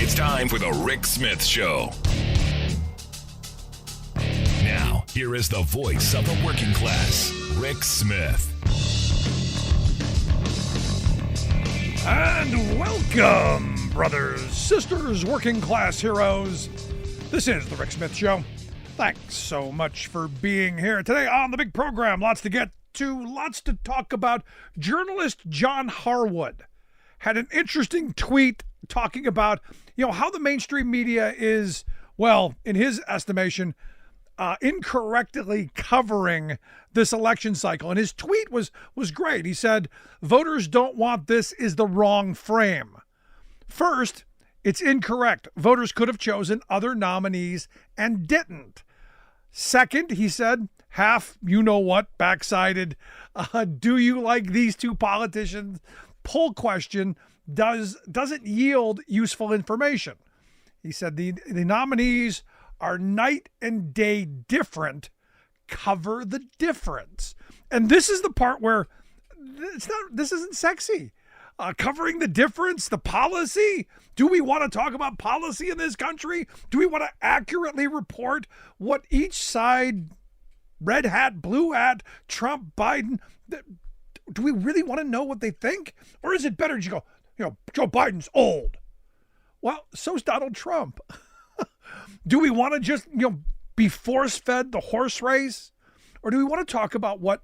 It's time for the Rick Smith Show. Now, here is the voice of the working class, Rick Smith. And welcome, brothers, sisters, working class heroes. This is the Rick Smith Show. Thanks so much for being here today on the big program. Lots to get to, lots to talk about. Journalist John Harwood had an interesting tweet talking about, how the mainstream media is, well, in his estimation, incorrectly covering this election cycle. And his tweet was great. He said, voters don't want this is the wrong frame. First, it's incorrect. Voters could have chosen other nominees and didn't. Second, he said, half you-know-what, backsided, do you like these two politicians? Poll question doesn't yield useful information. He said the nominees are night and day different. Cover the difference. And this is the part where this isn't sexy. Covering the difference, the policy. Do we want to talk about policy in this country? Do we want to accurately report what each side, red hat, blue hat, Trump, Biden, do we really want to know what they think? Or is it better to go, Joe Biden's old? Well, so's Donald Trump. Do we want to just, be force-fed the horse race? Or do we want to talk about what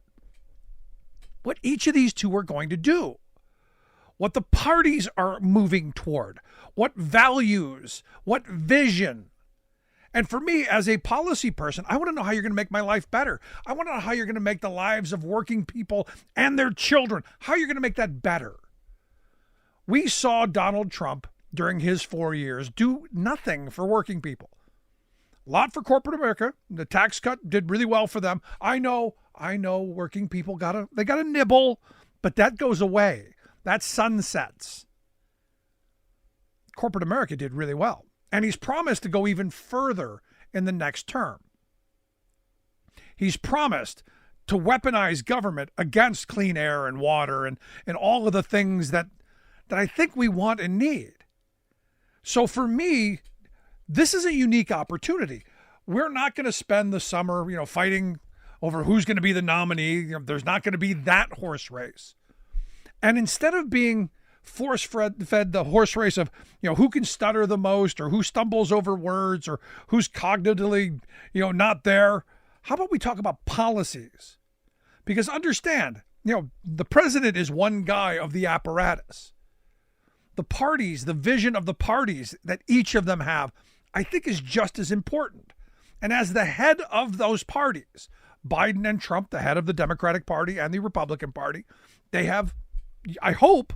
each of these two are going to do? What the parties are moving toward? What values? What vision? And for me, as a policy person, I want to know how you're going to make my life better. I want to know how you're going to make the lives of working people and their children, how you're going to make that better. We saw Donald Trump during his 4 years do nothing for working people. A lot for corporate America. The tax cut did really well for them. I know working people got a nibble, but that goes away. That sunsets. Corporate America did really well. And he's promised to go even further in the next term. He's promised to weaponize government against clean air and water and all of the things that I think we want and need. So for me, this is a unique opportunity. We're not going to spend the summer, fighting over who's going to be the nominee. There's not going to be that horse race. And instead of being force-fed the horse race of, who can stutter the most or who stumbles over words or who's cognitively, not there, how about we talk about policies? Because understand, the president is one guy of the apparatus. The parties, the vision of the parties that each of them have, I think is just as important. And as the head of those parties, Biden and Trump, the head of the Democratic Party and the Republican Party, they have, I hope,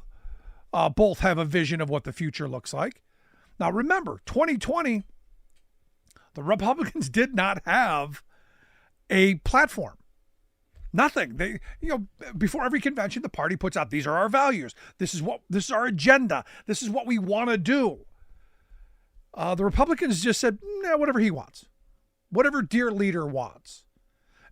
both have a vision of what the future looks like. Now, remember, 2020, the Republicans did not have a platform. Nothing. They, before every convention, the party puts out, these are our values. This is our agenda. This is what we want to do. The Republicans just said, whatever he wants, whatever dear leader wants.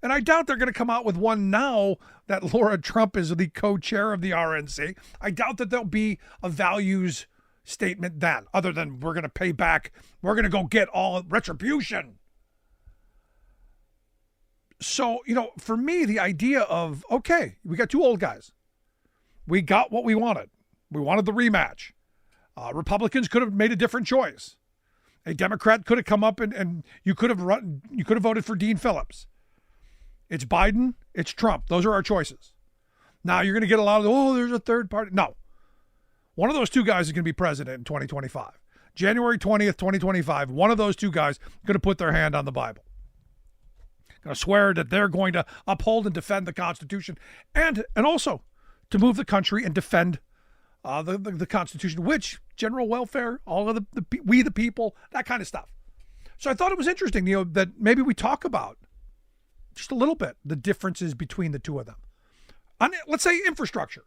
And I doubt they're going to come out with one now that Laura Trump is the co-chair of the RNC. I doubt that there'll be a values statement then, other than we're going to pay back. We're going to go get all retribution. So, for me, the idea of, okay, we got two old guys. We got what we wanted. We wanted the rematch. Republicans could have made a different choice. A Democrat could have come up and you could have voted for Dean Phillips. It's Biden, it's Trump. Those are our choices. Now you're going to get a lot of, there's a third party. No. One of those two guys is going to be president in 2025. January 20th, 2025, one of those two guys is going to put their hand on the Bible. Going to swear that they're going to uphold and defend the Constitution and also to move the country and defend the Constitution, which general welfare, all of we the people, that kind of stuff. So I thought it was interesting, that maybe we talk about just a little bit the differences between the two of them. Let's say infrastructure.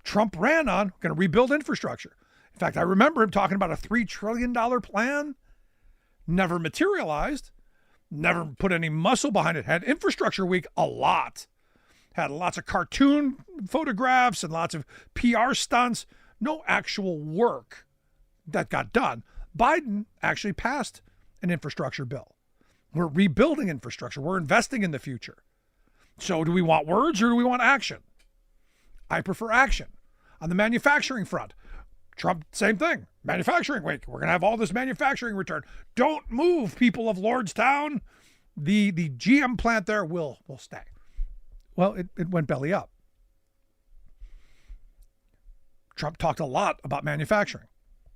Trump ran on going to rebuild infrastructure. In fact, I remember him talking about a $3 trillion plan. Never materialized. Never put any muscle behind it. Had Infrastructure Week a lot. Had lots of cartoon photographs and lots of PR stunts. No actual work that got done. Biden actually passed an infrastructure bill. We're rebuilding infrastructure. We're investing in the future. So do we want words or do we want action? I prefer action. On the manufacturing front, Trump, same thing. Manufacturing week. We're going to have all this manufacturing return. Don't move, people of Lordstown. The GM plant there will stay. Well, it went belly up. Trump talked a lot about manufacturing.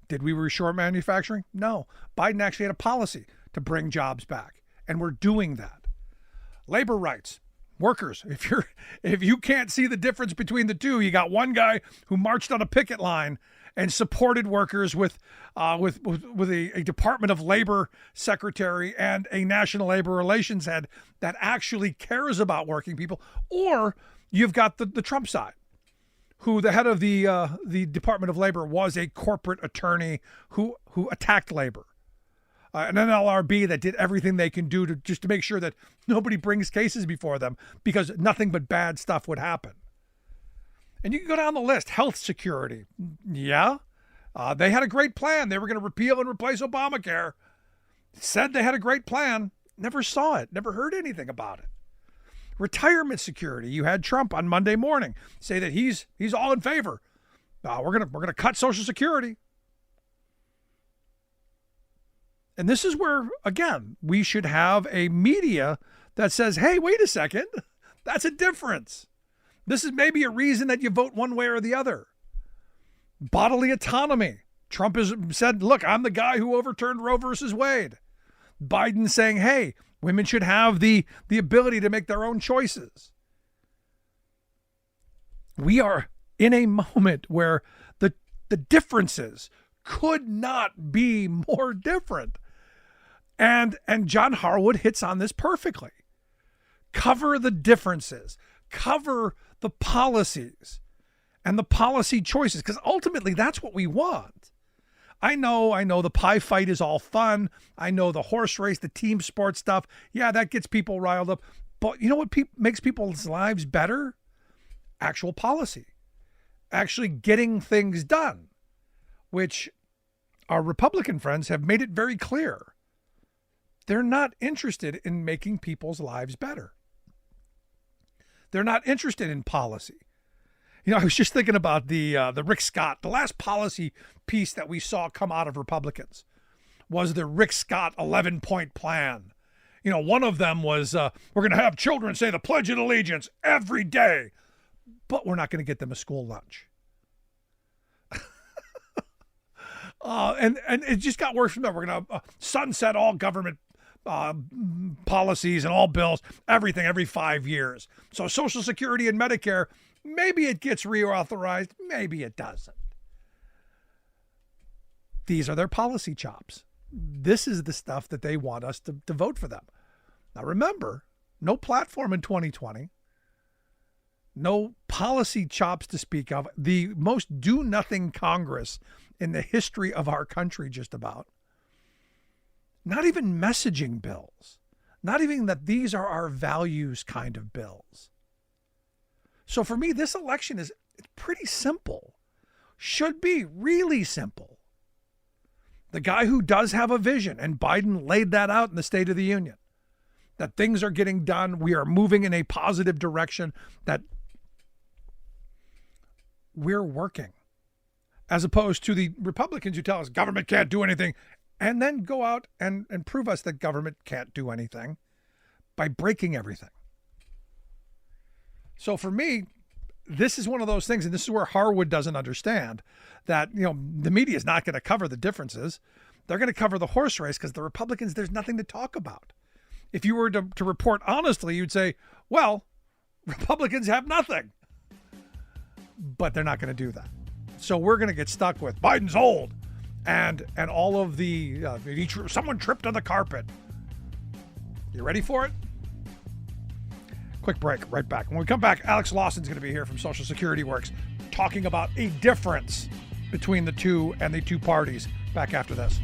Did we reshore manufacturing? No. Biden actually had a policy to bring jobs back, and we're doing that. Labor rights. Workers, if you can't see the difference between the two, you got one guy who marched on a picket line and supported workers with a Department of Labor secretary and a National Labor Relations head that actually cares about working people, or you've got the Trump side, who the head of the Department of Labor was a corporate attorney who attacked labor. An NLRB that did everything they can do to make sure that nobody brings cases before them because nothing but bad stuff would happen. And you can go down the list. Health security. Yeah. They had a great plan. They were going to repeal and replace Obamacare. Said they had a great plan. Never saw it. Never heard anything about it. Retirement security. You had Trump on Monday morning say that he's all in favor. We're gonna cut Social Security. And this is where, again, we should have a media that says, hey, wait a second, that's a difference. This is maybe a reason that you vote one way or the other. Bodily autonomy. Trump has said, look, I'm the guy who overturned Roe versus Wade. Biden saying, hey, women should have the ability to make their own choices. We are in a moment where the differences could not be more different. And John Harwood hits on this perfectly. Cover the differences, cover the policies and the policy choices, because ultimately that's what we want. I know the pie fight is all fun. I know the horse race, the team sports stuff. Yeah, that gets people riled up. But you know what makes people's lives better? Actual policy. Actually getting things done, which our Republican friends have made it very clear. They're not interested in making people's lives better. They're not interested in policy. You know, I was just thinking about the Rick Scott, the last policy piece that we saw come out of Republicans was the Rick Scott 11-point plan. You know, one of them was we're going to have children say the Pledge of Allegiance every day, but we're not going to get them a school lunch. And it just got worse from there. We're going to sunset all government policies and all bills, everything every 5 years. So Social Security and Medicare, maybe it gets reauthorized, maybe it doesn't. These are their policy chops. This is the stuff that they want us to vote for them. Now remember, no platform in 2020, no policy chops to speak of, the most do-nothing Congress in the history of our country just about. Not even messaging bills. Not even that these are our values kind of bills. So for me, this election it's pretty simple. Should be really simple. The guy who does have a vision, and Biden laid that out in the State of the Union, that things are getting done, we are moving in a positive direction, that we're working. As opposed to the Republicans who tell us government can't do anything, and then go out and prove us that government can't do anything by breaking everything. So for me, this is one of those things, and this is where Harwood doesn't understand, that, you know, the media is not going to cover the differences. They're going to cover the horse race because the Republicans, there's nothing to talk about. If you were to report honestly, you'd say, well, Republicans have nothing. But they're not going to do that. So we're going to get stuck with Biden's old and all of the, someone tripped on the carpet. You ready for it? Quick break, right back. When we come back, Alex Lawson's going to be here from Social Security Works talking about a difference between the two and the two parties. Back after this.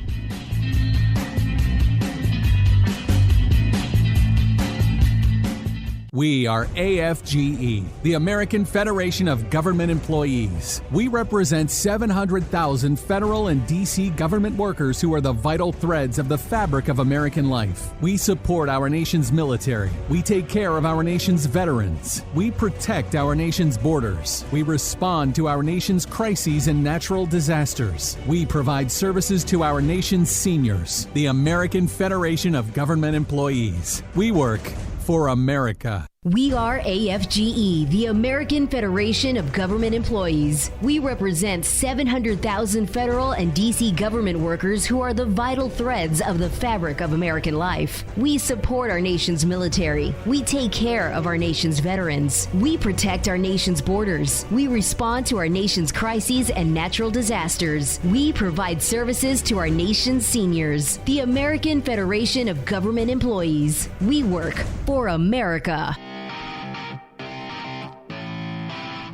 We are AFGE, the American Federation of Government Employees. We represent 700,000 federal and D.C. government workers who are the vital threads of the fabric of American life. We support our nation's military. We take care of our nation's veterans. We protect our nation's borders. We respond to our nation's crises and natural disasters. We provide services to our nation's seniors. The American Federation of Government Employees. We work for America. We are AFGE, the American Federation of Government Employees. We represent 700,000 federal and D.C. government workers who are the vital threads of the fabric of American life. We support our nation's military. We take care of our nation's veterans. We protect our nation's borders. We respond to our nation's crises and natural disasters. We provide services to our nation's seniors. The American Federation of Government Employees. We work for America.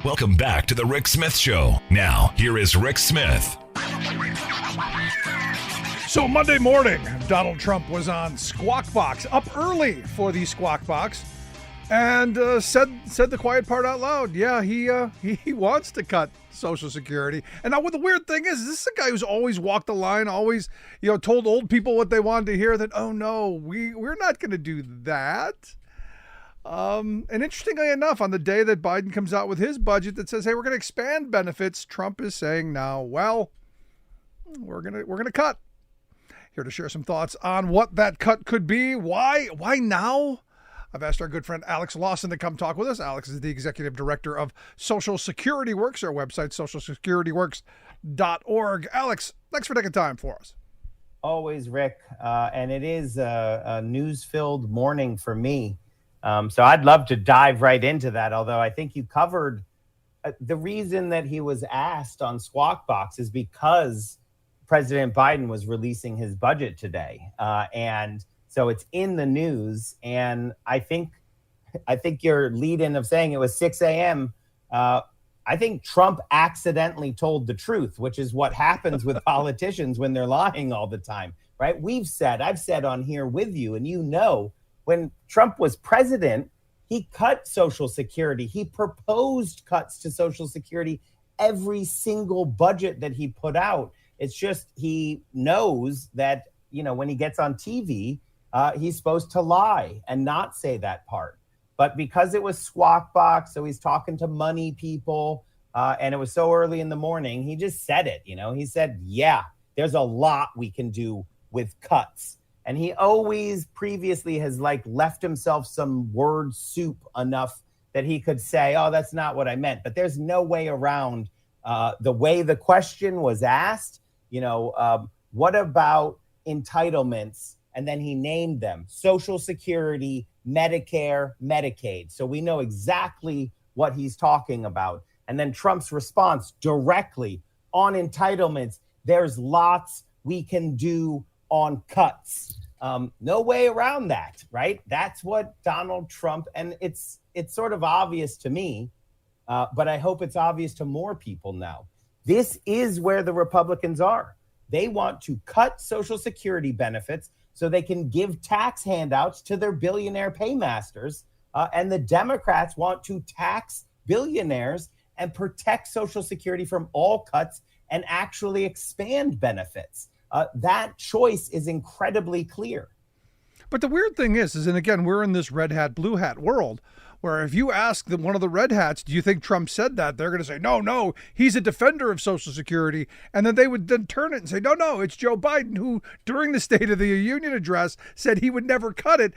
Welcome back to the Rick Smith Show. Now, here is Rick Smith. So Monday morning, Donald Trump was on Squawk Box, up early for the Squawk Box, and said the quiet part out loud. Yeah, he wants to cut Social Security. And now what the weird thing is this is a guy who's always walked the line, always told old people what they wanted to hear. That we're not going to do that. And interestingly enough, on the day that Biden comes out with his budget that says, hey, we're going to expand benefits, Trump is saying now, well, we're going to cut. Here to share some thoughts on what that cut could be. Why now? I've asked our good friend Alex Lawson to come talk with us. Alex is the executive director of Social Security Works, our website, socialsecurityworks.org. Alex, thanks for taking time for us. Always, Rick. And it is a news-filled morning for me. So I'd love to dive right into that, although I think you covered the reason that he was asked on Squawk Box is because President Biden was releasing his budget today. And so it's in the news. And I think your lead-in of saying it was 6 a.m., I think Trump accidentally told the truth, which is what happens with politicians when they're lying all the time, right? I've said on here with you, and when Trump was president, he cut Social Security. He proposed cuts to Social Security every single budget that he put out. It's just he knows that, when he gets on TV, he's supposed to lie and not say that part. But because it was Squawk Box, so he's talking to money people, and it was so early in the morning, he just said it. He said, yeah, there's a lot we can do with cuts. And he always previously has left himself some word soup enough that he could say, oh, that's not what I meant. But there's no way around the way the question was asked. What about entitlements? And then he named them: Social Security, Medicare, Medicaid. So we know exactly what he's talking about. And then Trump's response directly on entitlements: there's lots we can do on cuts. No way around that, right? That's what Donald Trump, and it's sort of obvious to me, but I hope it's obvious to more people now. This is where the Republicans are. They want to cut Social Security benefits so they can give tax handouts to their billionaire paymasters, and the Democrats want to tax billionaires and protect Social Security from all cuts and actually expand benefits. That choice is incredibly clear. But the weird thing is, and again, we're in this red hat, blue hat world, where if you ask one of the red hats, do you think Trump said that? They're going to say, no, he's a defender of Social Security. And then they would then turn it and say, no, it's Joe Biden, who during the State of the Union address said he would never cut it.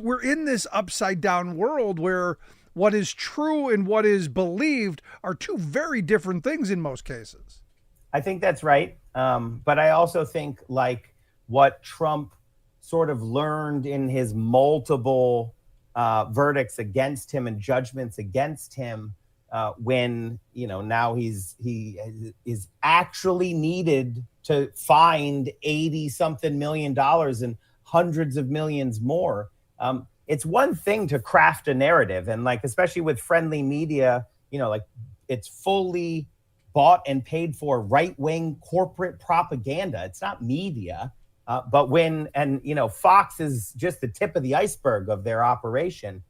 We're in this upside down world where what is true and what is believed are two very different things in most cases. I think that's right. But I also think what Trump sort of learned in his multiple verdicts against him and judgments against him, when now he is actually needed to find $80-something million and hundreds of millions more. It's one thing to craft a narrative, and especially with friendly media, it's fully bought and paid for right-wing corporate propaganda. It's not media. But Fox is just the tip of the iceberg of their operation.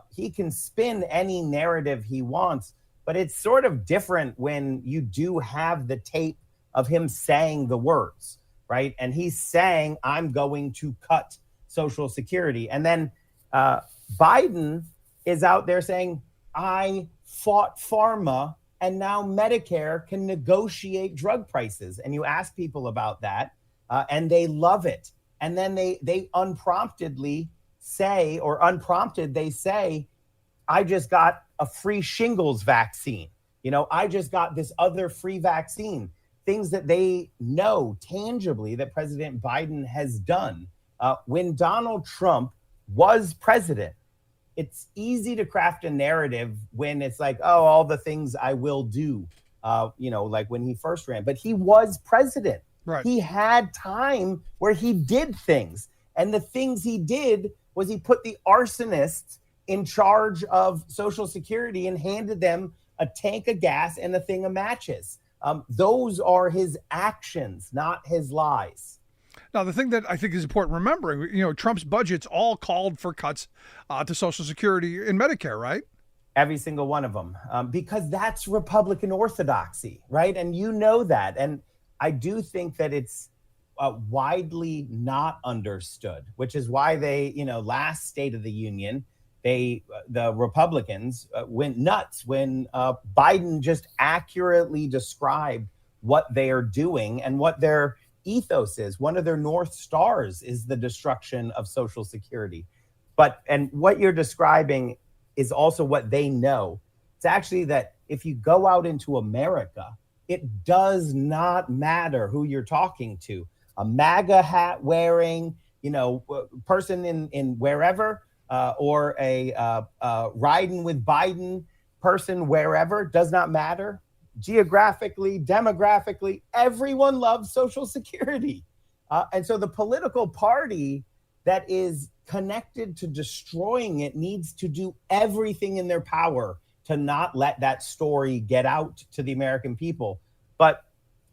He can spin any narrative he wants, but it's sort of different when you do have the tape of him saying the words, right? And he's saying, I'm going to cut Social Security. And then Biden is out there saying, I fought pharma and now Medicare can negotiate drug prices. And you ask people about that and they love it. And then they unpromptedly say, or unprompted, they say, I just got a free shingles vaccine. I just got this other free vaccine. Things that they know tangibly that President Biden has done. When Donald Trump was president, it's easy to craft a narrative when it's like, oh, all the things I will do, like when he first ran. But he was president. Right. He had time where he did things. And the things he did was he put the arsonists in charge of Social Security and handed them a tank of gas and a thing of matches. Those are his actions, not his lies. Now, the thing that I think is important remembering, Trump's budget's all called for cuts to Social Security and Medicare, right? Every single one of them, because that's Republican orthodoxy, right? And you know that. And I do think that it's widely not understood, which is why they, last State of the Union, the Republicans went nuts when Biden just accurately described what they are doing and what their ethos is. One of their North Stars is the destruction of Social Security. And what you're describing is also what they know. It's actually that if you go out into America, it does not matter who you're talking to. A MAGA hat wearing, person in wherever, or a riding with Biden person wherever, does not matter. Geographically, demographically, everyone loves Social Security. And so the political party that is connected to destroying it needs to do everything in their power to not let that story get out to the American people. But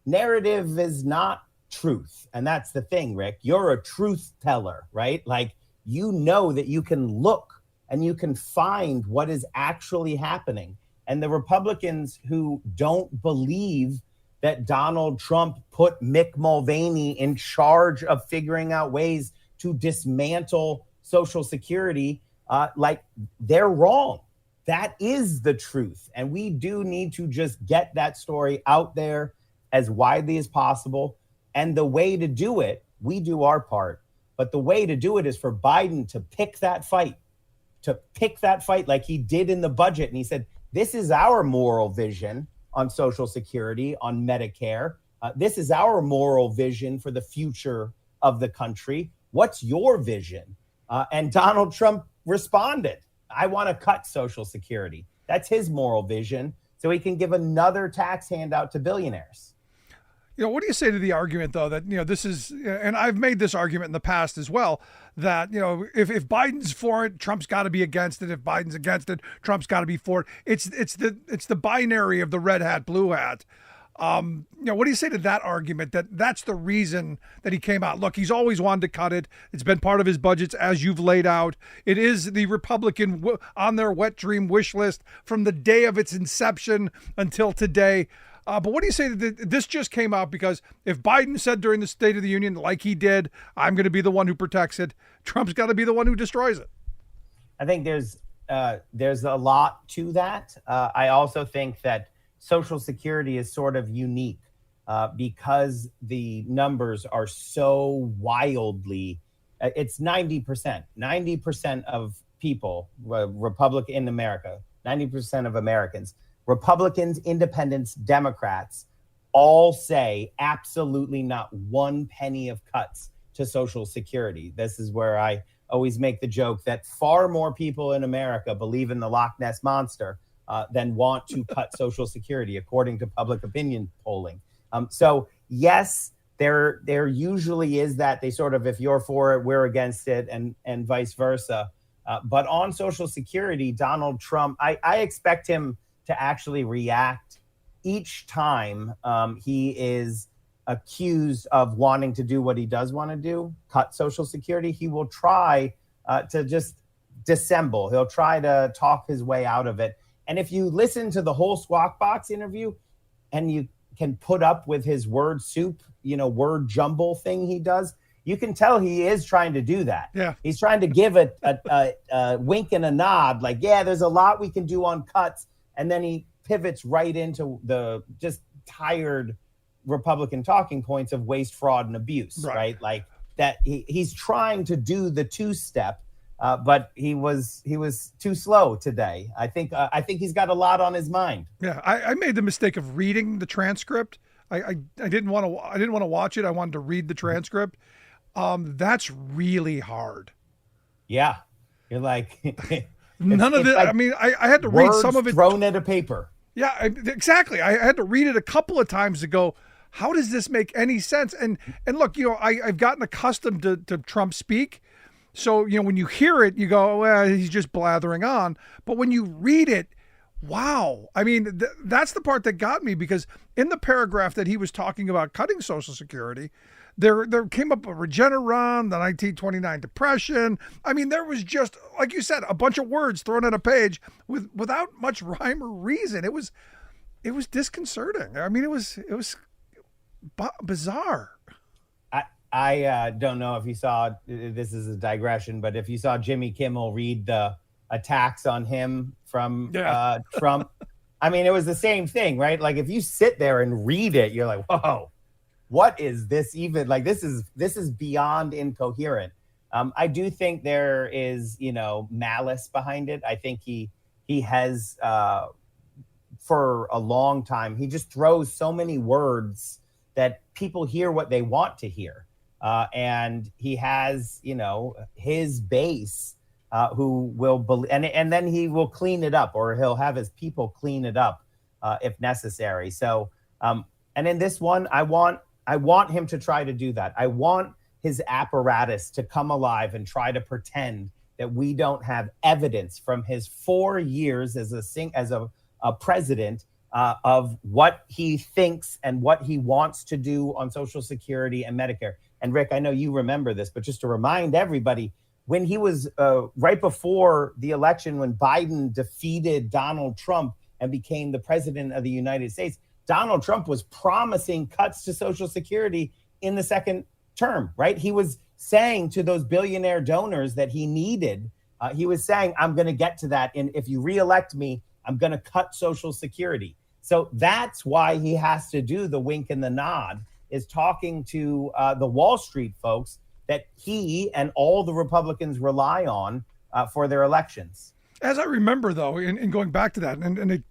narrative is not truth. And that's the thing, Rick. You're a truth teller, right? Like, you know that you can look and you can find what is actually happening. And the Republicans who don't believe that Donald Trump put Mick Mulvaney in charge of figuring out ways to dismantle Social Security, they're wrong. That is the truth. And we do need to just get that story out there as widely as possible. And the way to do it, we do our part. But the way to do it is for Biden to pick that fight like he did in the budget. And he said, this is our moral vision on Social Security, on Medicare. This is our moral vision for the future of the country. What's your vision? And Donald Trump responded, I want to cut Social Security. That's his moral vision, so he can give another tax handout to billionaires. What do you say to the argument, though, that, this is, and I've made this argument in the past as well, that, if Biden's for it, Trump's got to be against it. If Biden's against it, Trump's got to be for it. It's the binary of the red hat, blue hat. What do you say to that argument, that's the reason that he came out? Look, he's always wanted to cut it. It's been part of his budgets, as you've laid out. It is the Republican on their wet dream wish list from the day of its inception until today. But what do you say that this just came out because if Biden said during the State of the Union, like he did, I'm going to be the one who protects it, Trump's got to be the one who destroys it? I think there's a lot to that. I also think that Social Security is sort of unique because the numbers are so wildly, it's 90%. 90% of people, Republican in America, 90% of Americans, Republicans, independents, Democrats, all say absolutely not one penny of cuts to Social Security. This is where I always make the joke that far more people in America believe in the Loch Ness Monster than want to cut Social Security, according to public opinion polling. So yes, there usually is that they sort of, if you're for it, we're against it, and vice versa. But on Social Security, Donald Trump, I expect him to actually react each time he is accused of wanting to do what he does want to do, cut Social Security. He will try to just dissemble. He'll try to talk his way out of it. And if you listen to the whole Squawk Box interview and you can put up with his word soup, word jumble thing he does, you can tell he is trying to do that. Yeah. He's trying to give a wink and a nod, like, yeah, there's a lot we can do on cuts. And then he pivots right into the just tired Republican talking points of waste, fraud, and abuse, right? Like that he's trying to do the two-step, but he was too slow today. I think he's got a lot on his mind. Yeah, I made the mistake of reading the transcript. I didn't want to watch it. I wanted to read the transcript. That's really hard. Yeah, you're like none of it. Like, I mean, I had to read some of it thrown at a paper. Yeah, exactly. I had to read it a couple of times to go, how does this make any sense? And look, I've gotten accustomed to Trump speak. So, when you hear it, you go, well, he's just blathering on. But when you read it, wow. I mean, that's the part that got me, because in the paragraph that he was talking about cutting Social Security, there came up a Regeneron, the 1929 Depression. I mean, there was just, like you said, a bunch of words thrown on a page without much rhyme or reason. It was disconcerting. I mean, it was bizarre. I don't know if you saw, this is a digression, but if you saw Jimmy Kimmel read the attacks on him from Trump, I mean, it was the same thing, right? Like if you sit there and read it, you're like, whoa, what is this even? Like, this is beyond incoherent. I do think there is, malice behind it. I think he has, for a long time, he just throws so many words that people hear what they want to hear. And he has, his base who will believe, and then he will clean it up, or he'll have his people clean it up if necessary. So, and in this one, I want him to try to do that. I want his apparatus to come alive and try to pretend that we don't have evidence from his 4 years as a president of what he thinks and what he wants to do on Social Security and Medicare. And Rick, I know you remember this, but just to remind everybody, when he was right before the election, when Biden defeated Donald Trump and became the president of the United States, Donald Trump was promising cuts to Social Security in the second term, right? He was saying to those billionaire donors that he needed, he was saying, I'm going to get to that. And if you reelect me, I'm going to cut Social Security. So that's why he has to do the wink and the nod, is talking to the Wall Street folks that he and all the Republicans rely on for their elections. As I remember, though, in going back to that, and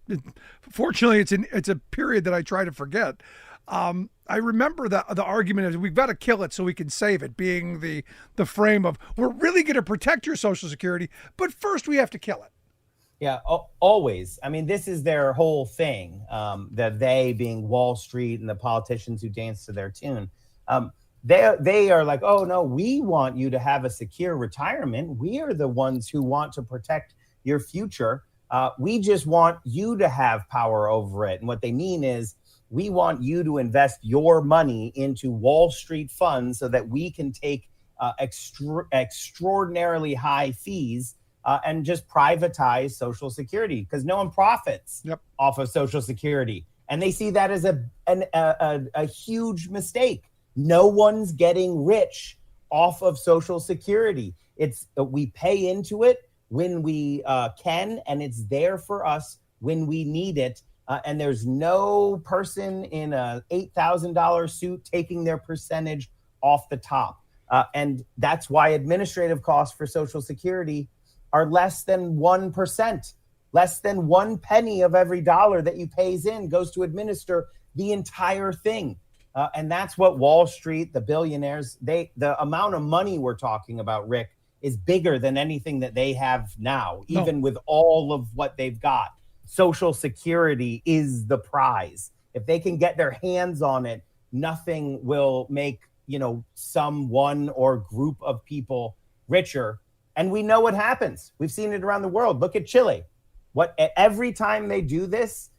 fortunately, it's a period that I try to forget. I remember the argument is we've got to kill it so we can save it, being the frame of we're really going to protect your Social Security, but first we have to kill it. Yeah, always. I mean, this is their whole thing, that they being Wall Street and the politicians who dance to their tune. They are like, oh, no, we want you to have a secure retirement. We are the ones who want to protect your future. We just want you to have power over it. And what they mean is we want you to invest your money into Wall Street funds so that we can take extraordinarily high fees and just privatize Social Security, because no one profits off of Social Security. And they see that as a huge mistake. No one's getting rich off of Social Security. We pay into it when we can, and it's there for us when we need it. And there's no person in a $8,000 suit taking their percentage off the top. And that's why administrative costs for Social Security are less than 1%. Less than 1 penny of every dollar that you pays in goes to administer the entire thing. And that's what Wall Street, the billionaires, the amount of money we're talking about, Rick, is bigger than anything that they have now, even with all of what they've got. Social Security is the prize. If they can get their hands on it, nothing will make, someone or group of people richer. And we know what happens. We've seen it around the world. Look at Chile. Every time they do this,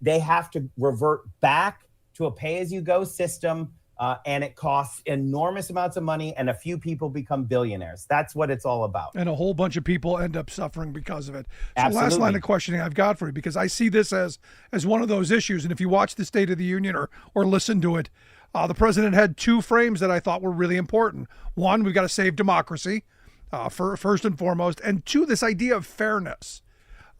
they have to revert back to a pay-as-you-go system and it costs enormous amounts of money, and a few people become billionaires. That's what it's all about. And a whole bunch of people end up suffering because of it. So Absolutely. last line of questioning I've got for you, because I see this as one of those issues. And if you watch the State of the Union or listen to it, the president had two frames that I thought were really important. One, we've got to save democracy, first and foremost. And two, this idea of fairness.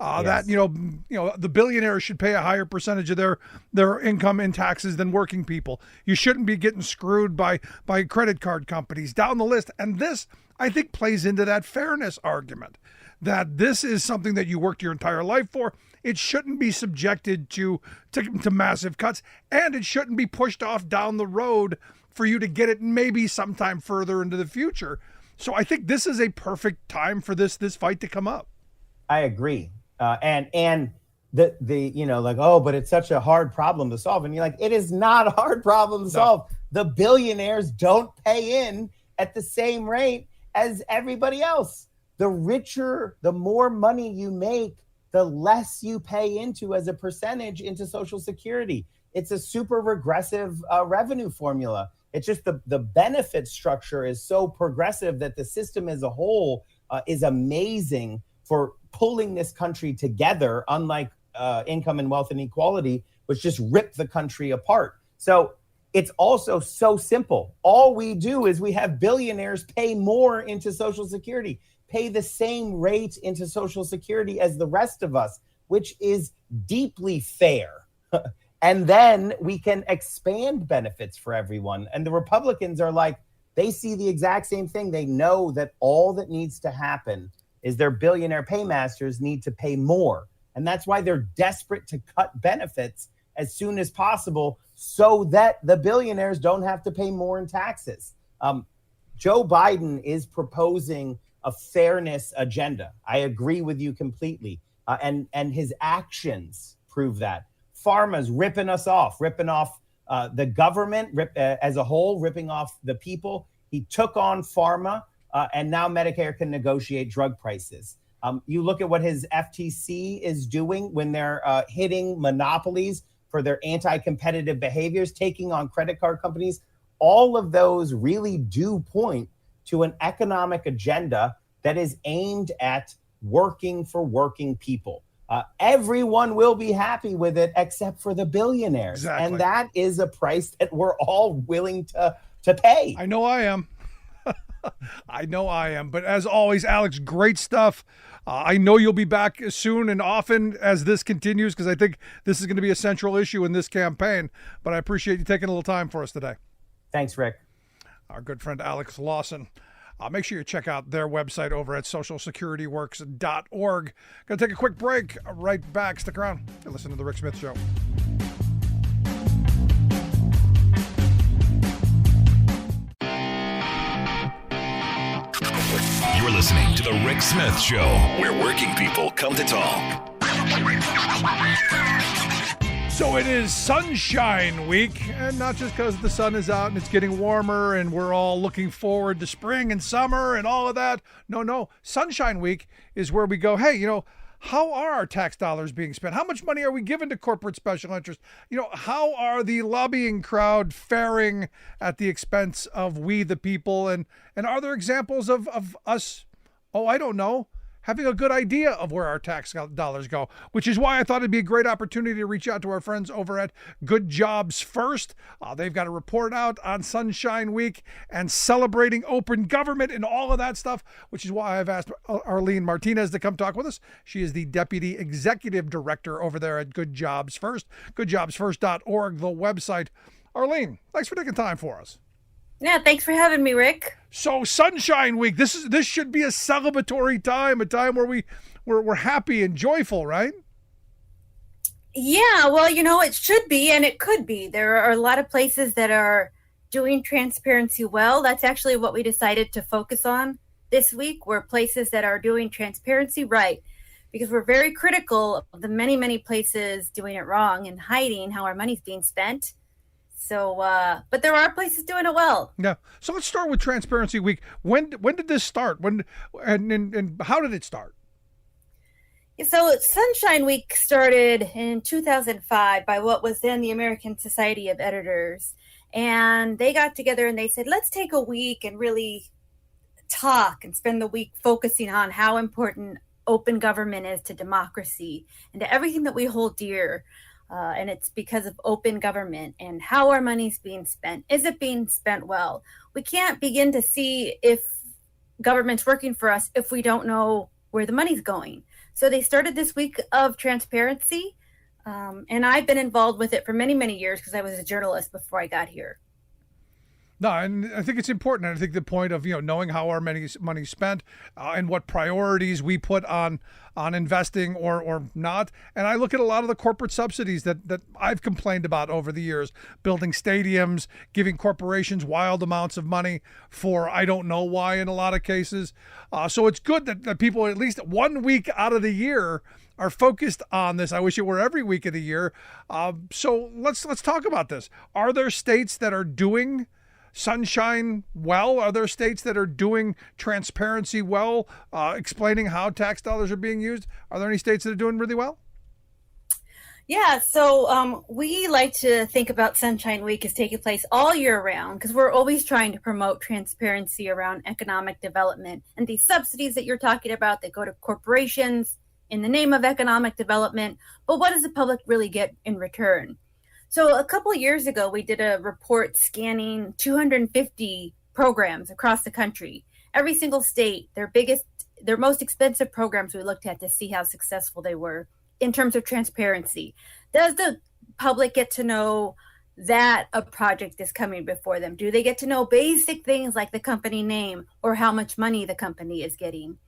That the billionaires should pay a higher percentage of their income in taxes than working people. You shouldn't be getting screwed by credit card companies down the list. And this, I think, plays into that fairness argument, that this is something that you worked your entire life for. It shouldn't be subjected to massive cuts, and it shouldn't be pushed off down the road for you to get it maybe sometime further into the future. So I think this is a perfect time for this fight to come up. I agree. And but it's such a hard problem to solve. And you're like, it is not a hard problem to solve. The billionaires don't pay in at the same rate as everybody else. The richer, the more money you make, the less you pay into as a percentage into Social Security. It's a super regressive revenue formula. It's just the benefit structure is so progressive that the system as a whole is amazing for pulling this country together, unlike income and wealth inequality, which just ripped the country apart. So it's also so simple. All we do is we have billionaires pay more into Social Security, pay the same rate into Social Security as the rest of us, which is deeply fair. And then we can expand benefits for everyone. And the Republicans are like, they see the exact same thing. They know that all that needs to happen is their billionaire paymasters need to pay more. And that's why they're desperate to cut benefits as soon as possible so that the billionaires don't have to pay more in taxes. Joe Biden is proposing a fairness agenda. I agree with you completely. And his actions prove that. Pharma's ripping us off, ripping off the government as a whole, ripping off the people. He took on pharma. And now Medicare can negotiate drug prices. You look at what his FTC is doing when they're hitting monopolies for their anti-competitive behaviors, taking on credit card companies. All of those really do point to an economic agenda that is aimed at working for working people. Everyone will be happy with it except for the billionaires. Exactly. And that is a price that we're all willing to pay. I know I am. I know I am. But as always, Alex, great stuff. I know you'll be back soon and often as this continues, because I think this is going to be a central issue in this campaign. But I appreciate you taking a little time for us today. Thanks, Rick. Our good friend Alex Lawson. Make sure you check out their website over at socialsecurityworks.org. Going to take a quick break. Right back. Stick around. You're listening to The Rick Smith Show. You're listening to The Rick Smith Show, where working people come to talk. So it is Sunshine Week, and not just because the sun is out and it's getting warmer and we're all looking forward to spring and summer and all of that. No. Sunshine Week is where we go, hey, how are our tax dollars being spent? How much money are we giving to corporate special interests? How are the lobbying crowd faring at the expense of we the people? And are there examples of us, I don't know, having a good idea of where our tax dollars go, which is why I thought it'd be a great opportunity to reach out to our friends over at Good Jobs First. They've got a report out on Sunshine Week and celebrating open government and all of that stuff, which is why I've asked Arlene Martinez to come talk with us. She is the Deputy Executive Director over there at Good Jobs First, goodjobsfirst.org, the website. Arlene, thanks for taking time for us. Yeah, thanks for having me, Rick. So Sunshine Week, this should be a celebratory time, a time where we're happy and joyful, right? Yeah, well, it should be and it could be. There are a lot of places that are doing transparency well. That's actually what we decided to focus on this week, were places that are doing transparency right, because we're very critical of the many, many places doing it wrong and hiding how our money's being spent. So, but there are places doing it well. Yeah. So let's start with Transparency Week. When did this start? And how did it start? So Sunshine Week started in 2005 by what was then the American Society of Editors. And they got together and they said, let's take a week and really talk and spend the week focusing on how important open government is to democracy and to everything that we hold dear. And it's because of open government and how our money's being spent. Is it being spent well? We can't begin to see if government's working for us if we don't know where the money's going. So they started this week of transparency. And I've been involved with it for many, many years because I was a journalist before I got here. No, and I think it's important. And I think the point of knowing how our money's spent and what priorities we put on investing or not. And I look at a lot of the corporate subsidies that I've complained about over the years, building stadiums, giving corporations wild amounts of money for I don't know why in a lot of cases. So it's good that people at least 1 week out of the year are focused on this. I wish it were every week of the year. So let's talk about this. Are there states that are doing sunshine well? Are there states that are doing transparency well, explaining how tax dollars are being used? Are there any states that are doing really well? Yeah, so we like to think about Sunshine Week as taking place all year round because we're always trying to promote transparency around economic development. And these subsidies that you're talking about, they go to corporations in the name of economic development. But what does the public really get in return? So a couple of years ago, we did a report scanning 250 programs across the country. Every single state, their most expensive programs we looked at to see how successful they were in terms of transparency. Does the public get to know that a project is coming before them? Do they get to know basic things like the company name or how much money the company is getting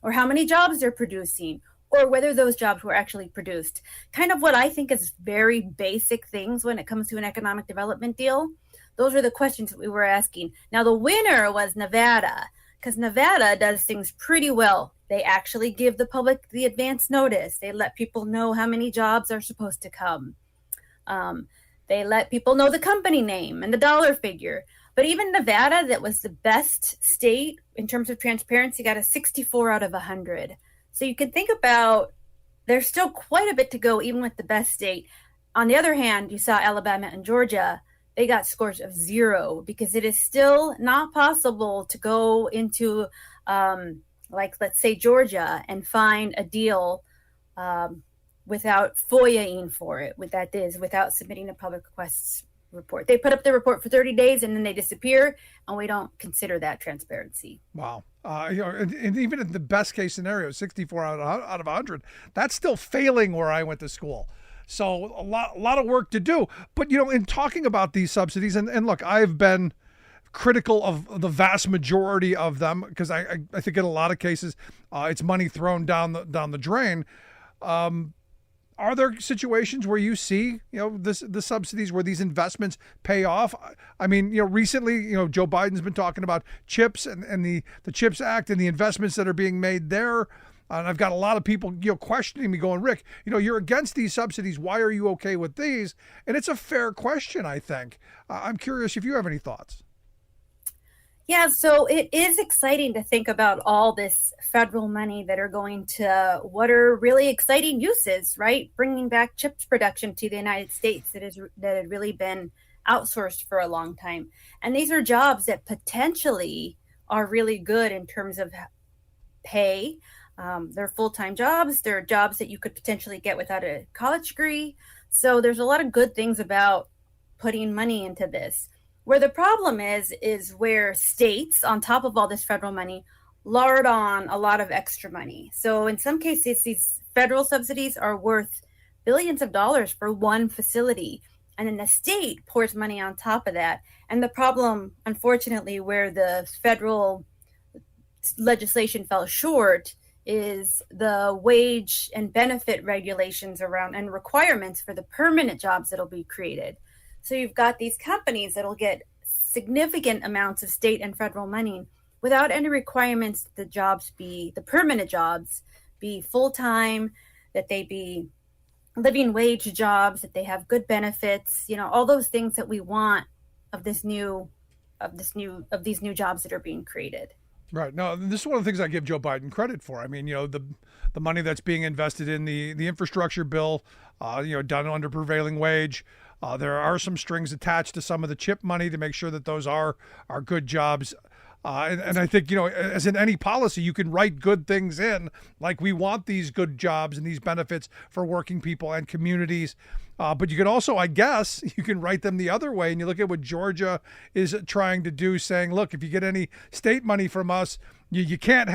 or how many jobs they're producing? Or whether those jobs were actually produced. Kind of what I think is very basic things when it comes to an economic development deal. Those are the questions that we were asking. Now, the winner was Nevada, because Nevada does things pretty well. They actually give the public the advance notice. They let people know how many jobs are supposed to come. They let people know the company name and the dollar figure. But even Nevada, that was the best state in terms of transparency, got a 64 out of 100. So you can think about there's still quite a bit to go, even with the best state. On the other hand, you saw Alabama and Georgia, they got scores of 0 because it is still not possible to go into, let's say, Georgia and find a deal without FOIA-ing for it, without submitting a public requests report. They put up the report for 30 days and then they disappear, and we don't consider that transparency. Wow. And even in the best case scenario, 64 out of 100, that's still failing where I went to school. So a lot of work to do. But, in talking about these subsidies, and look, I've been critical of the vast majority of them because I think in a lot of cases it's money thrown down the drain. Are there situations where you see, the subsidies where these investments pay off? I mean, recently, Joe Biden's been talking about CHIPS and the CHIPS Act and the investments that are being made there. And I've got a lot of people, questioning me going, Rick, you're against these subsidies. Why are you okay with these? And it's a fair question, I think. I'm curious if you have any thoughts. Yeah, so it is exciting to think about all this federal money that are going to what are really exciting uses, right? Bringing back chips production to the United States that had really been outsourced for a long time. And these are jobs that potentially are really good in terms of pay. They're full-time jobs. They're jobs that you could potentially get without a college degree. So there's a lot of good things about putting money into this. Where the problem is where states, on top of all this federal money, lard on a lot of extra money. So in some cases, these federal subsidies are worth billions of dollars for one facility. And then the state pours money on top of that. And the problem, unfortunately, where the federal legislation fell short is the wage and benefit regulations around and requirements for the permanent jobs that'll be created. So you've got these companies that'll get significant amounts of state and federal money without any requirements that the permanent jobs be full-time, that they be living wage jobs, that they have good benefits, all those things that we want of these new jobs that are being created. Right. No, this is one of the things I give Joe Biden credit for. I mean, the money that's being invested in the infrastructure bill, done under prevailing wage, There are some strings attached to some of the CHIP money to make sure that those are good jobs. And I think, as in any policy, you can write good things in, like we want these good jobs and these benefits for working people and communities. But you can also, I guess, you can write them the other way. And you look at what Georgia is trying to do, saying, look, if you get any state money from us, you can't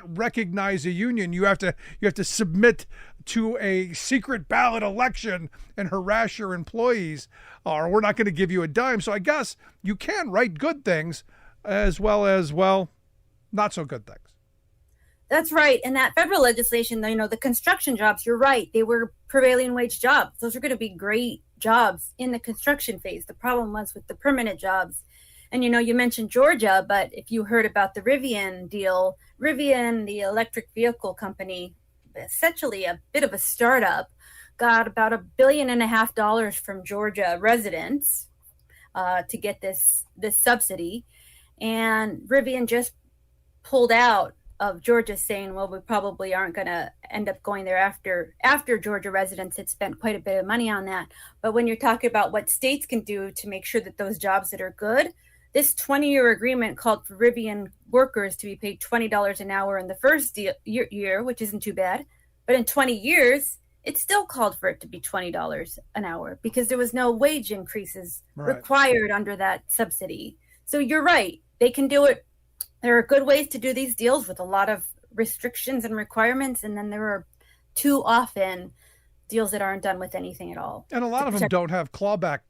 recognize a union. You have to submit to a secret ballot election and harass your employees, or we're not going to give you a dime. So I guess you can write good things as well as, not so good things. That's right. And that federal legislation, the construction jobs, you're right. They were prevailing wage jobs. Those are going to be great jobs in the construction phase. The problem was with the permanent jobs. And, you mentioned Georgia, but if you heard about the Rivian deal, Rivian, the electric vehicle company, essentially a bit of a startup, got about $1.5 billion from Georgia residents to get this subsidy. And Rivian just pulled out of Georgia, saying, well, we probably aren't going to end up going there after Georgia residents had spent quite a bit of money on that. But when you're talking about what states can do to make sure that those jobs that are good, this 20-year agreement called for Rivian workers to be paid $20 an hour in the first year, which isn't too bad. But in 20 years, it still called for it to be $20 an hour because there was no wage increases required under that subsidy. So you're right. They can do it. There are good ways to do these deals with a lot of restrictions and requirements. And then there are too often deals that aren't done with anything at all. And a lot of them don't have clawback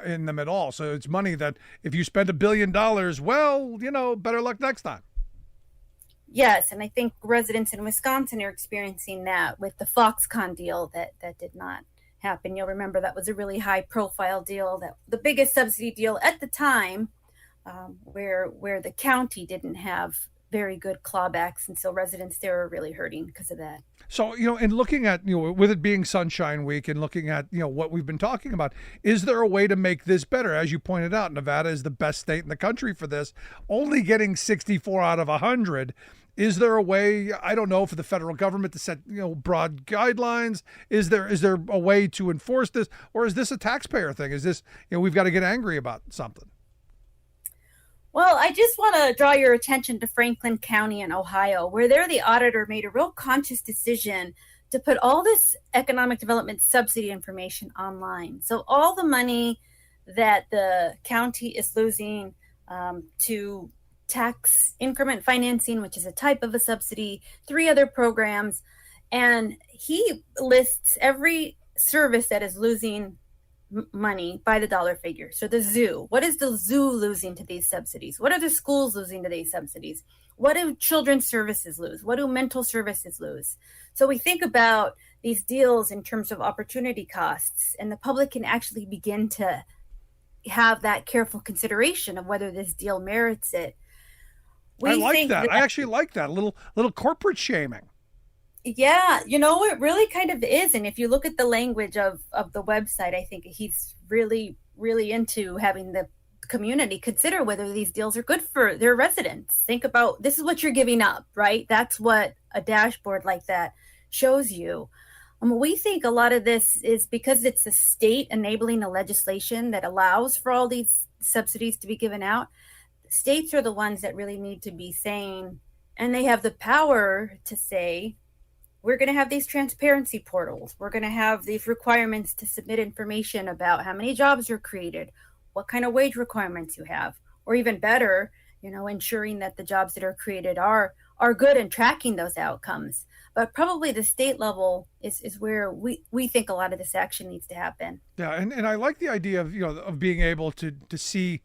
in them at all. So it's money that if you spend $1 billion, better luck next time. Yes, and I think residents in Wisconsin are experiencing that with the Foxconn deal that did not happen. You'll remember that was a really high-profile deal, that the biggest subsidy deal at the time, where the county didn't have very good clawbacks, and so residents there are really hurting because of that. So, in looking at, with it being Sunshine Week and looking at, what we've been talking about, is there a way to make this better? As you pointed out, Nevada is the best state in the country for this, only getting 64 out of 100. Is there a way, I don't know, for the federal government to set, broad guidelines? Is there a way to enforce this? Or is this a taxpayer thing? Is this, we've got to get angry about something? Well, I just want to draw your attention to Franklin County in Ohio, where the auditor made a real conscious decision to put all this economic development subsidy information online. So all the money that the county is losing to tax increment financing, which is a type of a subsidy, 3 other programs, and he lists every service that is losing money by the dollar figure. So the zoo, what is the zoo losing to these subsidies? What are the schools losing to these subsidies? What do children's services lose? What do mental services lose? So we think about these deals in terms of opportunity costs, and the public can actually begin to have that careful consideration of whether this deal merits it. I like that. I actually like that. A little corporate shaming. Yeah, it really kind of is. And if you look at the language of the website, I think he's really, really into having the community consider whether these deals are good for their residents. Think about, this is what you're giving up, right? That's what a dashboard like that shows you. We think a lot of this is because it's a state enabling a legislation that allows for all these subsidies to be given out. States are the ones that really need to be saying, and they have the power to say, we're going to have these transparency portals. We're going to have these requirements to submit information about how many jobs are created, what kind of wage requirements you have, or even better, ensuring that the jobs that are created are good and tracking those outcomes. But probably the state level is where we think a lot of this action needs to happen. Yeah, and I like the idea of of being able to see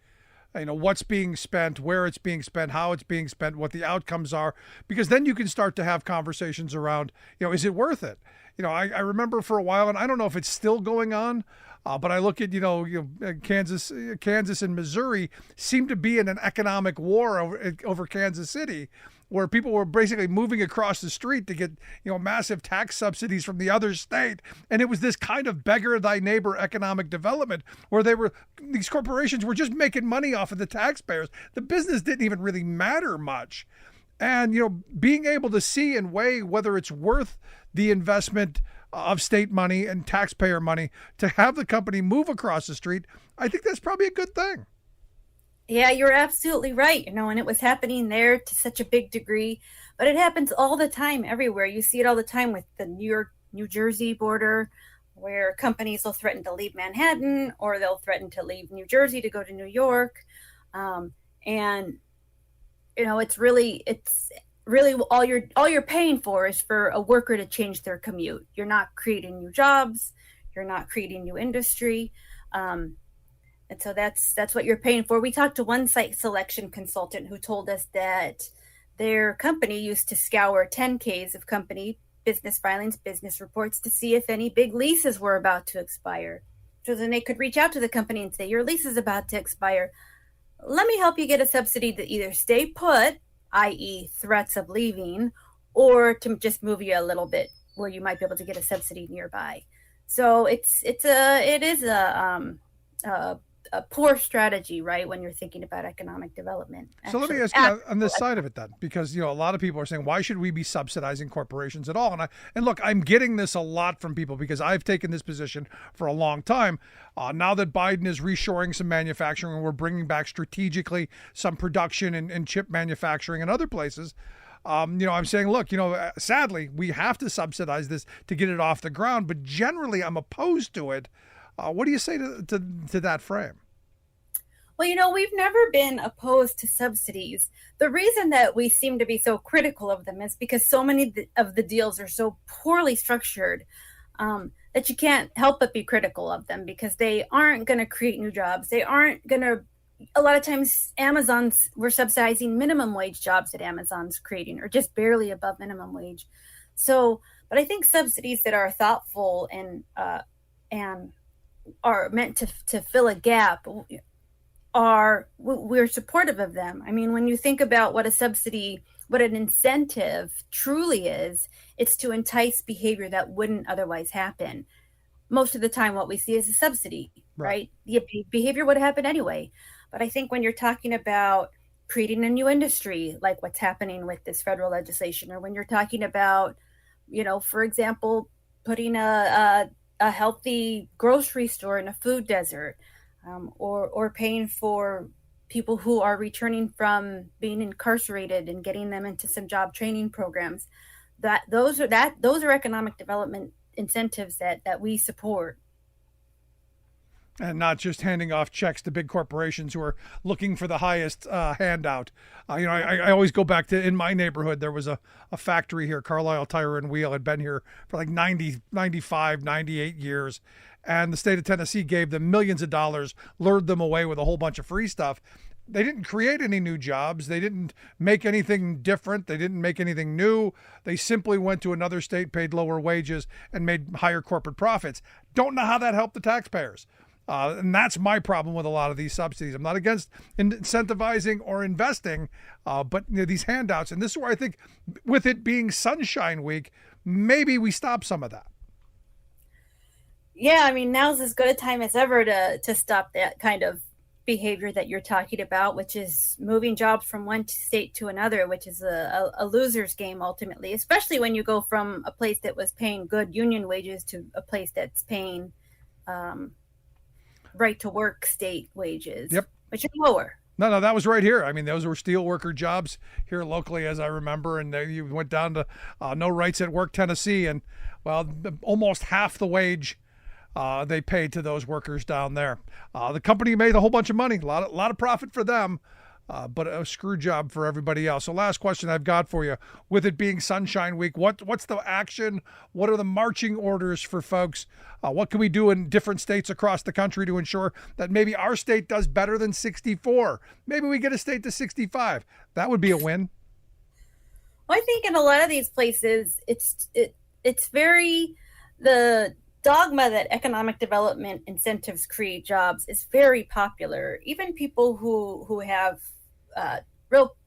what's being spent, where it's being spent, how it's being spent, what the outcomes are, because then you can start to have conversations around, is it worth it? I remember for a while, and I don't know if it's still going on, but I look at, Kansas and Missouri seem to be in an economic war over Kansas City, where people were basically moving across the street to get, massive tax subsidies from the other state. And it was this kind of beggar thy neighbor economic development where these corporations were just making money off of the taxpayers. The business didn't even really matter much. And, being able to see and weigh whether it's worth the investment of state money and taxpayer money to have the company move across the street, I think that's probably a good thing. Yeah, you're absolutely right. And it was happening there to such a big degree, but it happens all the time everywhere. You see it all the time with the New Jersey border, where companies will threaten to leave Manhattan, or they'll threaten to leave New Jersey to go to New York. And it's really all you're paying for is for a worker to change their commute. You're not creating new jobs. You're not creating new industry. And so that's what you're paying for. We talked to one site selection consultant who told us that their company used to scour 10Ks of company business filings, business reports to see if any big leases were about to expire. So then they could reach out to the company and say, your lease is about to expire. Let me help you get a subsidy to either stay put, i.e. threats of leaving, or to just move you a little bit where you might be able to get a subsidy nearby. So it is a poor strategy, right, when you're thinking about economic development. So let me ask you on this side of it then, because a lot of people are saying, why should we be subsidizing corporations at all? And look, I'm getting this a lot from people because I've taken this position for a long time. Now that Biden is reshoring some manufacturing and we're bringing back strategically some production and chip manufacturing in other places, I'm saying, look, sadly, we have to subsidize this to get it off the ground, but generally I'm opposed to it. What do you say to that frame? Well, we've never been opposed to subsidies. The reason that we seem to be so critical of them is because so many of the deals are so poorly structured that you can't help but be critical of them, because they aren't going to create new jobs. They aren't going to, a lot of times we're subsidizing minimum wage jobs that Amazon's creating, or just barely above minimum wage. So, but I think subsidies that are thoughtful and are meant to fill a gap, we're supportive of them. I mean, when you think about what an incentive truly is, it's to entice behavior that wouldn't otherwise happen. Most of the time what we see is a subsidy, right? The behavior would happen anyway. But I think when you're talking about creating a new industry, like what's happening with this federal legislation, or when you're talking about, for example, putting a healthy grocery store in a food desert, or paying for people who are returning from being incarcerated and getting them into some job training programs, those are economic development incentives that we support. And not just handing off checks to big corporations who are looking for the highest handout. I always go back to, in my neighborhood, there was a factory here, Carlisle Tire and Wheel, had been here for like 90, 95, 98 years. And the state of Tennessee gave them millions of dollars, lured them away with a whole bunch of free stuff. They didn't create any new jobs. They didn't make anything different. They didn't make anything new. They simply went to another state, paid lower wages, and made higher corporate profits. Don't know how that helped the taxpayers. And that's my problem with a lot of these subsidies. I'm not against incentivizing or investing, but these handouts, and this is where I think, with it being Sunshine Week, maybe we stop some of that. Yeah, I mean, now's as good a time as ever to stop that kind of behavior that you're talking about, which is moving jobs from one state to another, which is a loser's game ultimately, especially when you go from a place that was paying good union wages to a place that's paying right to work state wages, which are lower. No, that was right here. I mean, those were steel worker jobs here locally, as I remember. And you went down to No Rights at Work, Tennessee, and almost half the wage they paid to those workers down there. The company made a whole bunch of money, a lot of profit for them, but a screw job for everybody else. So last question I've got for you, with it being Sunshine Week, what's the action? What are the marching orders for folks? What can we do in different states across the country to ensure that maybe our state does better than 64? Maybe we get a state to 65. That would be a win. Well, I think in a lot of these places, it's very, the dogma that economic development incentives create jobs is very popular. Even people who have real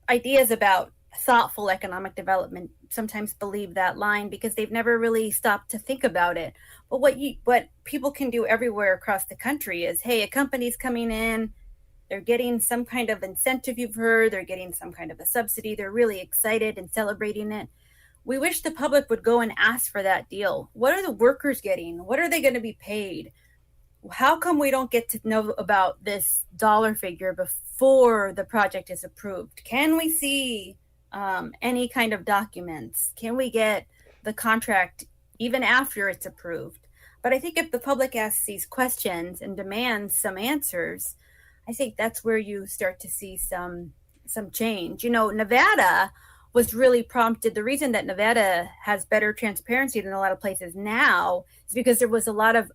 ideas about thoughtful economic development sometimes believe that line because they've never really stopped to think about it. But what people can do everywhere across the country is, hey, a company's coming in, they're getting some kind of incentive, you've heard, they're getting some kind of a subsidy, they're really excited and celebrating it. We wish the public would go and ask for that deal. What are the workers getting? What are they going to be paid? How come we don't get to know about this dollar figure before the project is approved? Can we see any kind of documents? Can we get the contract even after it's approved? But I think if the public asks these questions and demands some answers, I think that's where you start to see some change. Nevada was really prompted. The reason that Nevada has better transparency than a lot of places now is because there was a lot of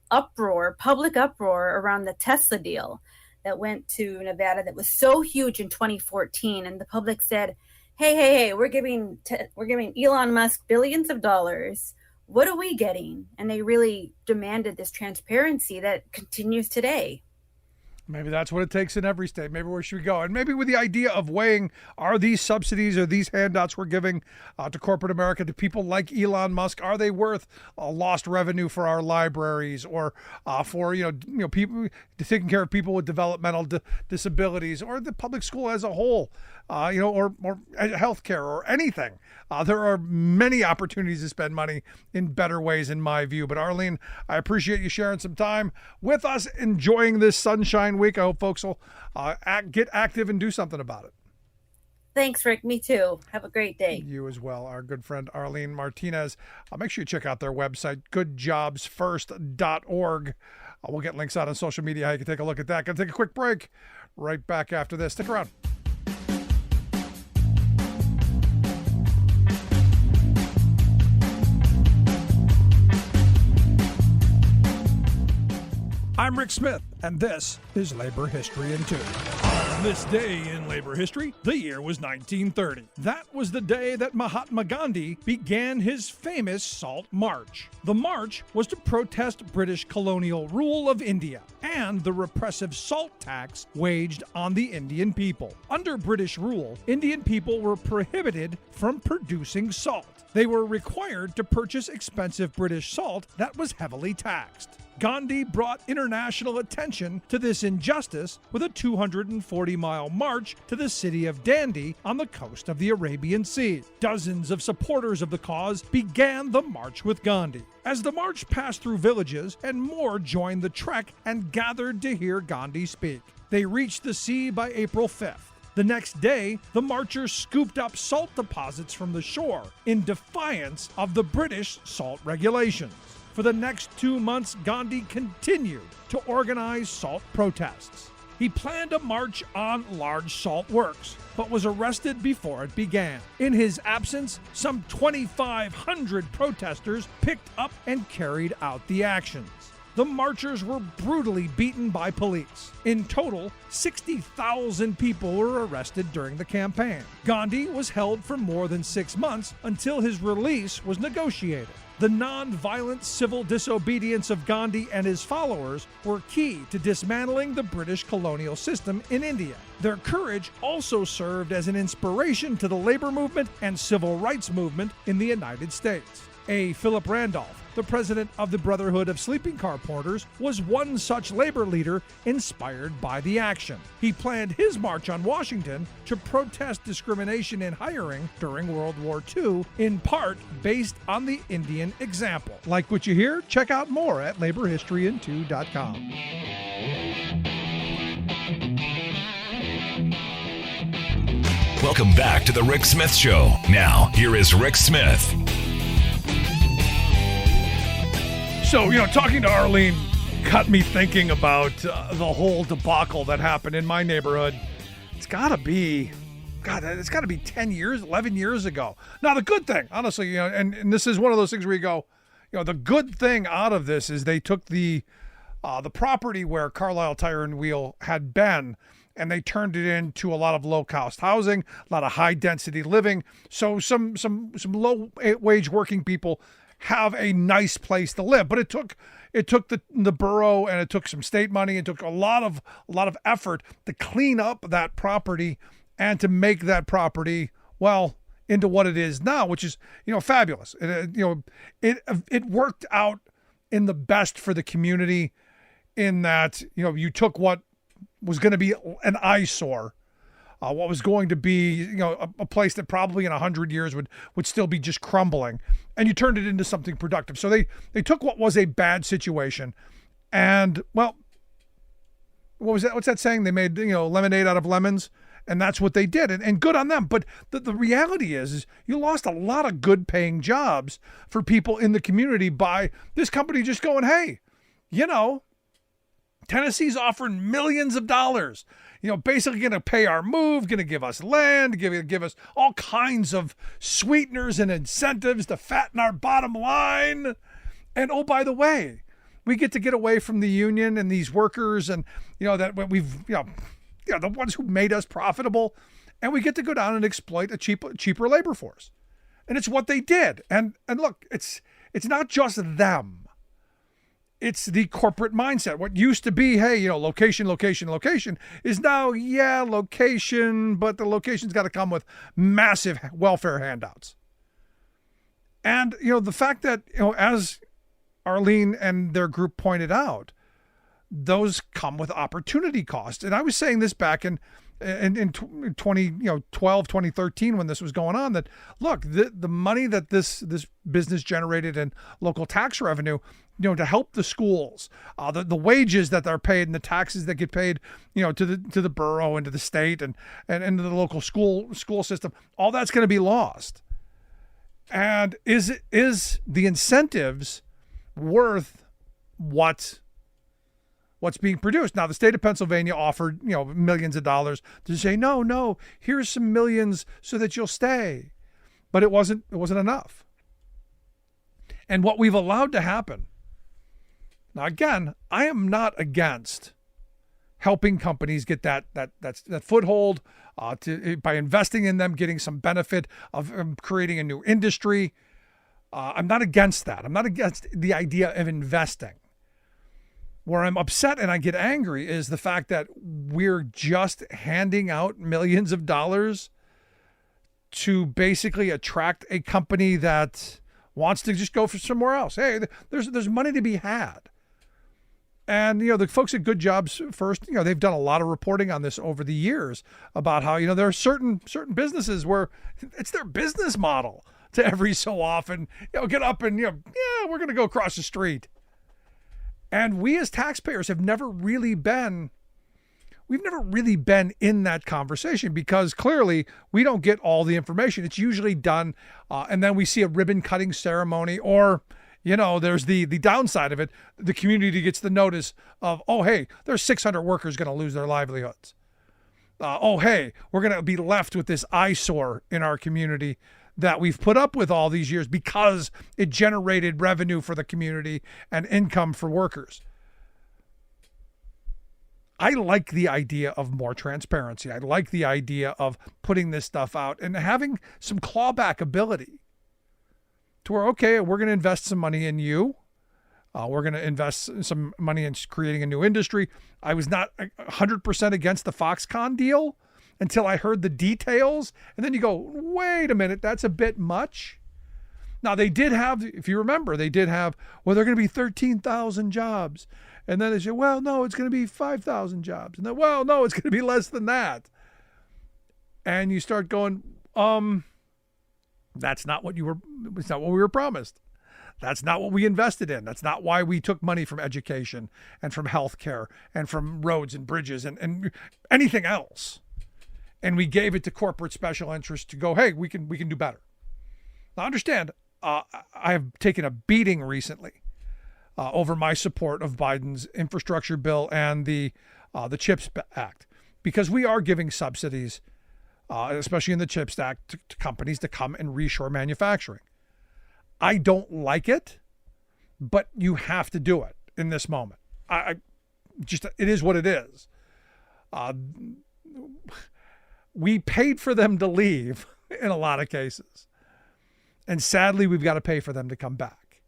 public uproar around the Tesla deal that went to Nevada that was so huge in 2014. And the public said, hey, we're giving Elon Musk billions of dollars. What are we getting? And they really demanded this transparency that continues today. Maybe that's what it takes in every state. Maybe where should we go? And maybe with the idea of weighing, are these subsidies or these handouts we're giving to corporate America, to people like Elon Musk, are they worth lost revenue for our libraries or for people taking care of people with developmental disabilities, or the public school as a whole, or healthcare or anything? There are many opportunities to spend money in better ways, in my view. But Arlene, I appreciate you sharing some time with us, enjoying this sunshine week. I hope folks will get active and do something about it. Thanks, Rick. Me too. Have a great day. You as well. Our good friend Arlene Martinez. Make sure you check out their website, goodjobsfirst.org. We'll get links out on social media how you can take a look at that. Going to take a quick break. Right back after this. Stick around. I'm Rick Smith, and this is Labor History in 2. On this day in labor history, the year was 1930. That was the day that Mahatma Gandhi began his famous Salt March. The march was to protest British colonial rule of India and the repressive salt tax waged on the Indian people. Under British rule, Indian people were prohibited from producing salt. They were required to purchase expensive British salt that was heavily taxed. Gandhi brought international attention to this injustice with a 240-mile march to the city of Dandi on the coast of the Arabian Sea. Dozens of supporters of the cause began the march with Gandhi. As the march passed through villages, and more joined the trek and gathered to hear Gandhi speak. They reached the sea by April 5th. The next day, the marchers scooped up salt deposits from the shore in defiance of the British salt regulations. For the next 2 months, Gandhi continued to organize salt protests. He planned a march on large salt works, but was arrested before it began. In his absence, some 2,500 protesters picked up and carried out the actions. The marchers were brutally beaten by police. In total, 60,000 people were arrested during the campaign. Gandhi was held for more than 6 months until his release was negotiated. The non-violent civil disobedience of Gandhi and his followers were key to dismantling the British colonial system in India. Their courage also served as an inspiration to the labor movement and civil rights movement in the United States. A. Philip Randolph, the president of the Brotherhood of Sleeping Car Porters, was one such labor leader inspired by the action. He planned his march on Washington to protest discrimination in hiring during World War II, in part based on the Indian example. Like what you hear? Check out more at laborhistoryin2.com. Welcome back to the Rick Smith Show. Now, here is Rick Smith. So, talking to Arlene got me thinking about the whole debacle that happened in my neighborhood. It's got to be 10 years, 11 years ago. Now, the good thing, honestly, and this is one of those things where you go, the good thing out of this is they took the property where Carlisle Tire and Wheel had been, and they turned it into a lot of low-cost housing, a lot of high-density living. So some low-wage working people have a nice place to live. But it took the borough, and it took some state money. It took a lot of effort to clean up that property and to make that property, well, into what it is now, which is, fabulous. It worked out in the best for the community, in that, you took what was going to be an eyesore what was going to be, a place that probably in 100 years would still be just crumbling, and you turned it into something productive. So they took what was a bad situation, and well, what was that? What's that saying? They made lemonade out of lemons, and that's what they did, and good on them. But the reality is you lost a lot of good paying jobs for people in the community by this company just going, hey, Tennessee's offering millions of dollars, basically going to pay our move, going to give us land, give us all kinds of sweeteners and incentives to fatten our bottom line. And oh, by the way, we get to get away from the union and these workers and, that we've, the ones who made us profitable, and we get to go down and exploit a cheaper labor force. And it's what they did. And look, it's not just them. It's the corporate mindset. What used to be, hey, location, is now, location, but the location's got to come with massive welfare handouts. And, the fact that, as Arlene and their group pointed out, those come with opportunity costs. And I was saying this back in 2012, 2013, when this was going on, that look, the money that this business generated in local tax revenue, to help the schools, the wages that they're paid and the taxes that get paid, to the borough and to the state and to the local school system, all that's going to be lost. And is the incentives worth what's being produced? Now, the state of Pennsylvania offered, millions of dollars to say, no, here's some millions so that you'll stay. But it wasn't enough. And what we've allowed to happen. Now, again, I am not against helping companies get that foothold by investing in them, getting some benefit of creating a new industry. I'm not against that. I'm not against the idea of investing. Where I'm upset and I get angry is the fact that we're just handing out millions of dollars to basically attract a company that wants to just go for somewhere else. Hey, there's money to be had. And, the folks at Good Jobs First, they've done a lot of reporting on this over the years about how, there are certain businesses where it's their business model to every so often, get up and, we're going to go across the street. And we as taxpayers have never really been in that conversation because clearly we don't get all the information. It's usually done, and then we see a ribbon cutting ceremony, or, there's the downside of it. The community gets the notice of, oh, hey, there's 600 workers going to lose their livelihoods. Oh, hey, we're going to be left with this eyesore in our community that we've put up with all these years because it generated revenue for the community and income for workers. I like the idea of more transparency. I like the idea of putting this stuff out and having some clawback ability to where, okay, we're going to invest some money in you. We're going to invest some money in creating a new industry. I was not 100% against the Foxconn deal until I heard the details. And then you go, wait a minute, that's a bit much. Now, they did have, if you remember, they're going to be 13,000 jobs. And then they say, well, no, it's going to be 5,000 jobs. And then, well, no, it's going to be less than that. And you start going, that's not what it's not what we were promised. That's not what we invested in. That's not why we took money from education and from healthcare and from roads and bridges and anything else. And we gave it to corporate special interests to go, hey, we can do better. Now, understand, I have taken a beating recently over my support of Biden's infrastructure bill and the CHIPS Act, because we are giving subsidies, especially in the CHIPS Act, to companies to come and reshore manufacturing. I don't like it, but you have to do it in this moment. It is what it is. We paid for them to leave in a lot of cases. And sadly, we've got to pay for them to come back.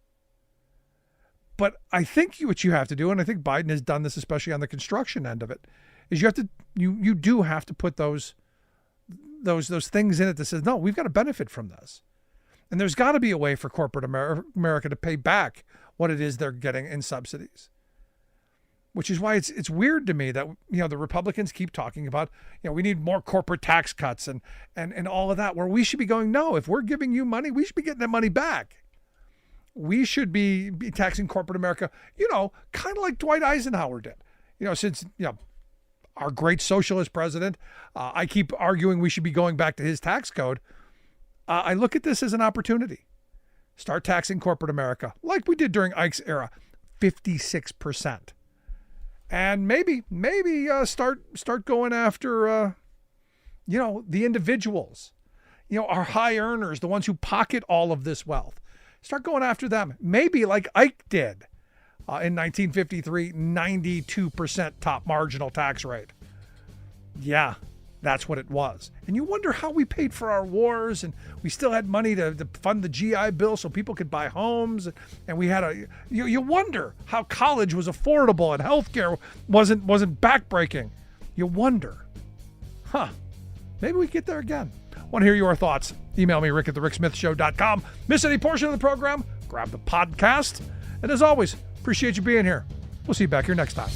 But I think what you have to do, and I think Biden has done this, especially on the construction end of it, is you do have to put those things in it that says, no, we've got to benefit from this. And there's got to be a way for corporate America to pay back what it is they're getting in subsidies. which is why it's weird to me that, the Republicans keep talking about, we need more corporate tax cuts and all of that, where we should be going, no, if we're giving you money, we should be getting that money back. We should be taxing corporate America, kind of like Dwight Eisenhower did. Since, our great socialist president, I keep arguing we should be going back to his tax code. I look at this as an opportunity. Start taxing corporate America like we did during Ike's era, 56%. And maybe start going after, the individuals, our high earners, the ones who pocket all of this wealth. Start going after them. Maybe like Ike did in 1953, 92% top marginal tax rate. Yeah, that's what it was. And you wonder how we paid for our wars, and we still had money to fund the GI Bill so people could buy homes. And we had you wonder how college was affordable and healthcare wasn't backbreaking. You wonder, maybe we get there again. Want to hear your thoughts? Email me, rick@thericksmithshow.com. Miss any portion of the program? Grab the podcast. And as always, appreciate you being here. We'll see you back here next time.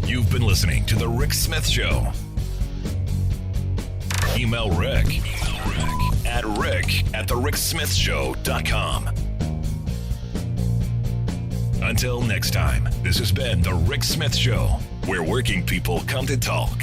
You've been listening to The Rick Smith Show. Email Rick at rick@thericksmithshow.com. Until next time, this has been The Rick Smith Show, where working people come to talk.